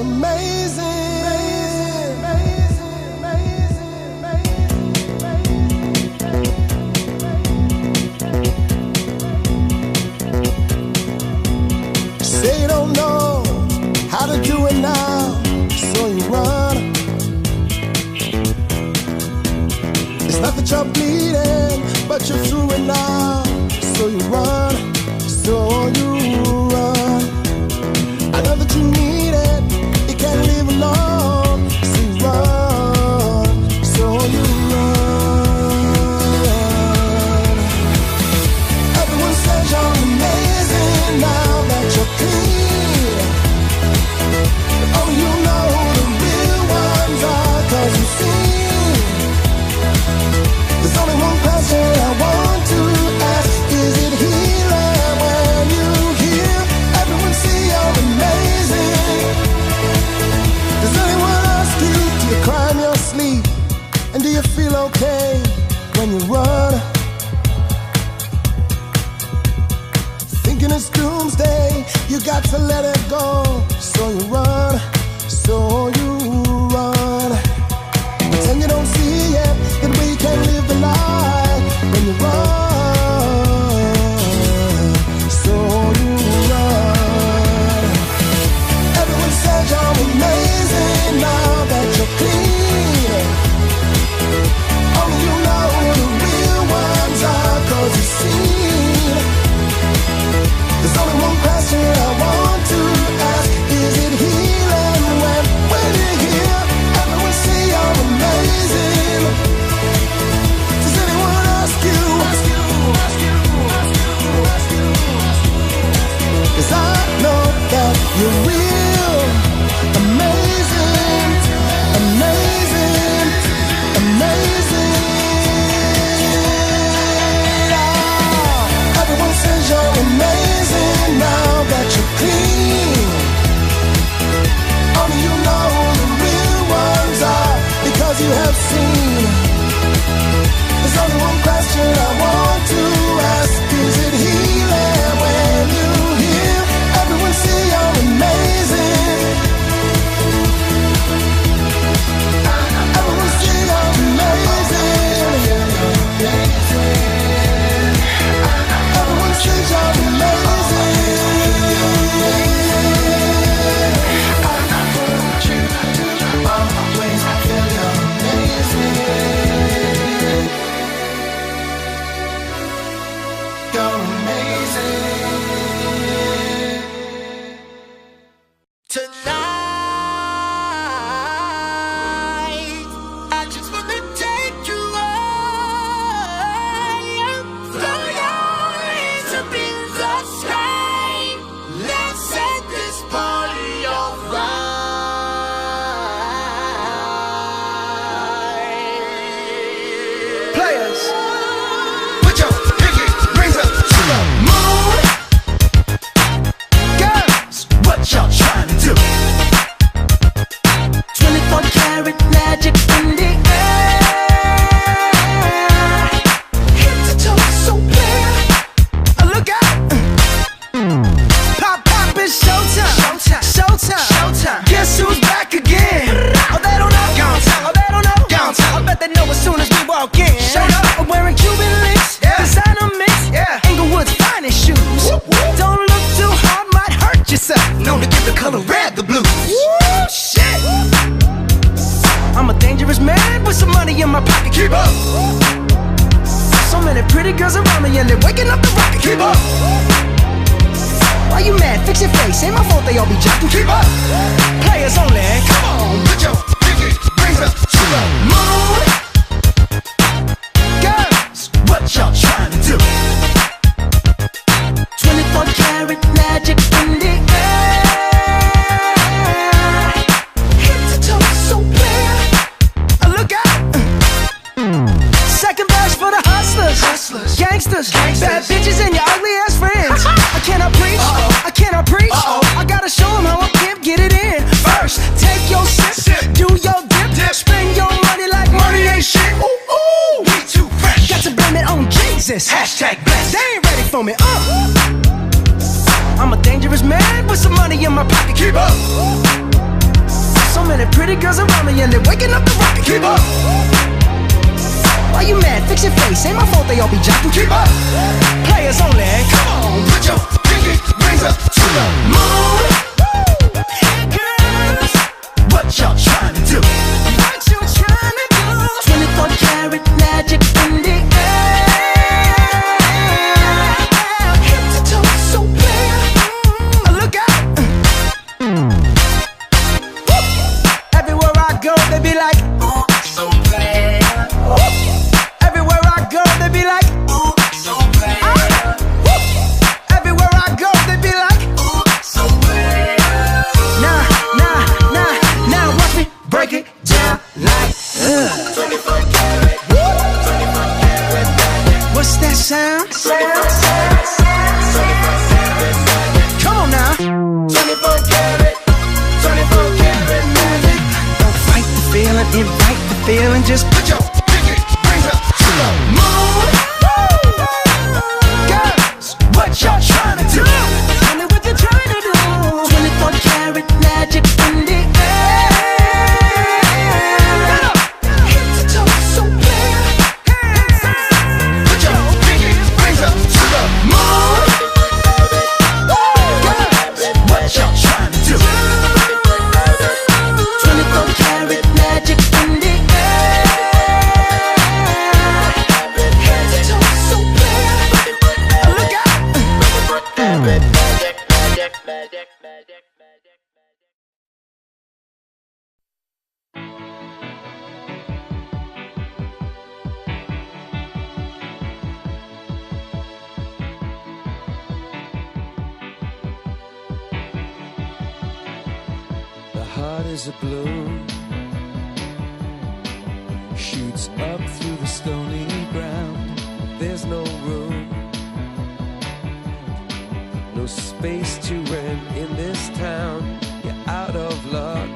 amazing. Say you don't know how to do it now, so you run. It's not that you're bleeding, but you're through it now, so you run, so you run. I know that you need it, you can't live alone, so you run, so you run. Everyone says you're amazing now that you're clean. Oh, you know who the real ones are, 'cause you see. There's only one question I want to ask, is it healing when you hear everyone say you're amazing? Does anyone ask you, do you cry in your sleep? And do you feel okay when you run? Thinking it's doomsday, you got to let it go, so you run, so you run. Pretend you don't see it, that way you can't live the lie when you run, so you run. Everyone says you're amazing now that you're clean. Only you know who the real ones are, 'cause you see. There's only one question I want to ask, is it healing when you hear everyone say you're amazing? Does anyone ask you? 'Cause I know that you're real, amazing, amazing, amazing. Everyone says you're amazing now that you're clean. Only you know who the real ones are, because you have seen. There's only one question I want to ask, is it healing when you hear everyone say you're amazing? Everyone say you're amazing. Everyone says you're amazing. Always feel you're amazing. You're amazing. Tonight, I just wanna take you higher. Throw your hands up in the sky. Let's set this party on fire. Players, put your pinky rings up to the moon. Girls, what y'all trying to do? 24 karat magic in the air. Head to toe so clear. Look out! Pop, pop, it's showtime. Showtime. Showtime. Showtime. Guess who's back again? Oh, they don't know. Gone time. Oh, they don't know. Gone time. I bet they know as soon as we walk in. Showed up. I'm wearing Cuban links. Yeah. Designer mix. Yeah. Inglewood's finest shoes. Whoop, whoop. Don't look too hard, might hurt yourself. Known to give the color red the blues. Woo, shit. I'm a dangerous man with some money in my pocket. Keep up. So many pretty girls around me and they're waking up the rocket. Keep up. Why you mad? Fix your face. Ain't my fault they all be jocking. Keep up. Players only. Come on, put your pinky rings up to the moon. Girls, what y'all trying to do? 24 karat magic in the air. Head to toe so clear. Look out! Second verse for the hustlers, gangsters, bad bitches and your ugly ass friends. I cannot preach, I cannot preach. I gotta show them how I can't get it in. pretty girls around me and they're waking up the rocket. Keep up. Why you mad? Fix your face. Ain't my fault they all be jocking. Keep up. Players only. Come on, put your pinky rings up to the moon. Hey girls, what y'all trying to do? What you trying to do? 24 karat magic in the air. Head to toe so clear. Look out. Everywhere I go, they be like, ooh, so bad. Everywhere I go, they be like, ooh, so bad. Everywhere I go, they be like, ooh, so bad. Now, watch me break it down like 24 karat, 24 karat magic. What's that sound? 24 karat Come on now. 24 karat, 24 karat magic. Don't fight the feeling, invite the feeling. Just put your pinky rings up to the moon. Girls, what y'all trying to do? Tell me what you're trying to do. 24 karat magic in the air. Head to toe so clear. Put your pinky rings up to the moon. Girls, what y'all trying to do? 24 karat magic in the air. Head to toe so clear. Look out. The heart is a balloon, shoots up through the stony ground. There's no room, no space to rent in this town. You're out of luck,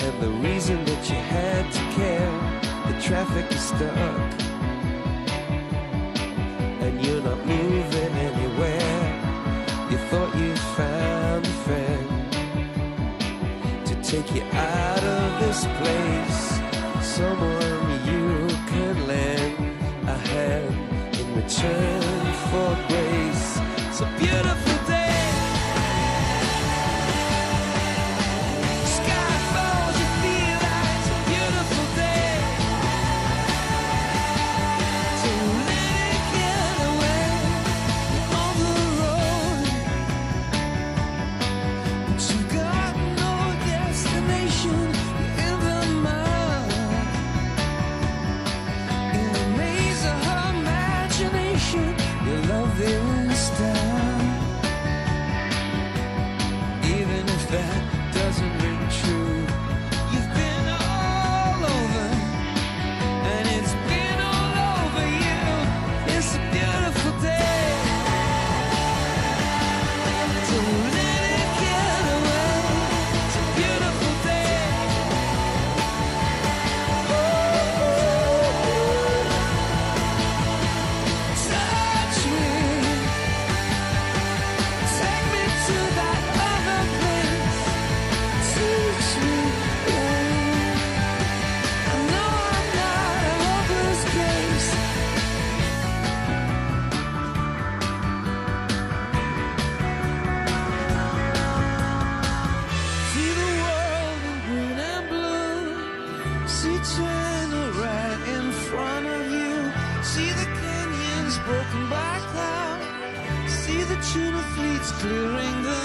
and the reason that you had to care, the traffic is stuck, and you're not moving anywhere. You thought you found a friend to take you out of this place, someone you can lend a hand in return for grace. It's a beautiful day. Sky falls, you feel like it's a beautiful day. So let it get away on the road. But you got no destination in the mud. In the maze of her imagination, your love is down. Even if that doesn't ring true, you've been all over, and it's been all over you. It's a beautiful day. So let it get away. It's a beautiful day. Touch me, take me to that other place. Teach me, babe. I know I'm not a hopeless case. See the world in green and blue. See China right in front of you. See the canyons broken by cloud. See the tuna fleets clearing the